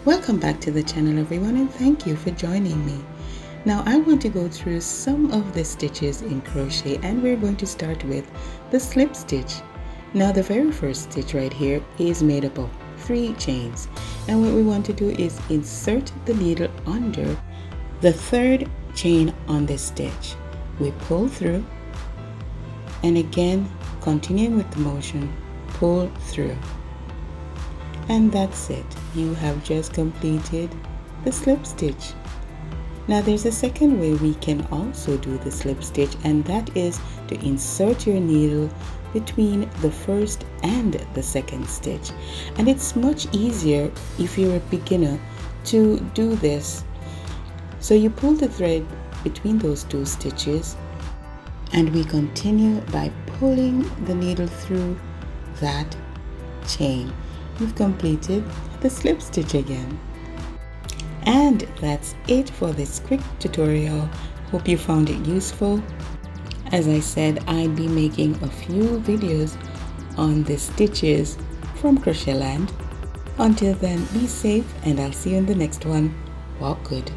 Welcome back to the channel everyone, and thank you for joining me. Now I want to go through some of the stitches in crochet, and we're going to start with the slip stitch. Now the very first stitch right here is made up of 3 chains, and what we want to do is insert the needle under the 3rd chain on this stitch. We pull through, and again continuing with the motion, pull through. And that's it. You have just completed the slip stitch. Now there's a second way we can also do the slip stitch, and that is to insert your needle between the first and the second stitch. And it's much easier if you're a beginner to do this. So you pull the thread between those 2 stitches, and we continue by pulling the needle through that chain. You've completed the slip stitch again. And that's it for this quick tutorial. Hope you found it useful. As I said, I'll be making a few videos on the stitches from Crochet Land. Until then, be safe, and I'll see you in the next one. Walk good.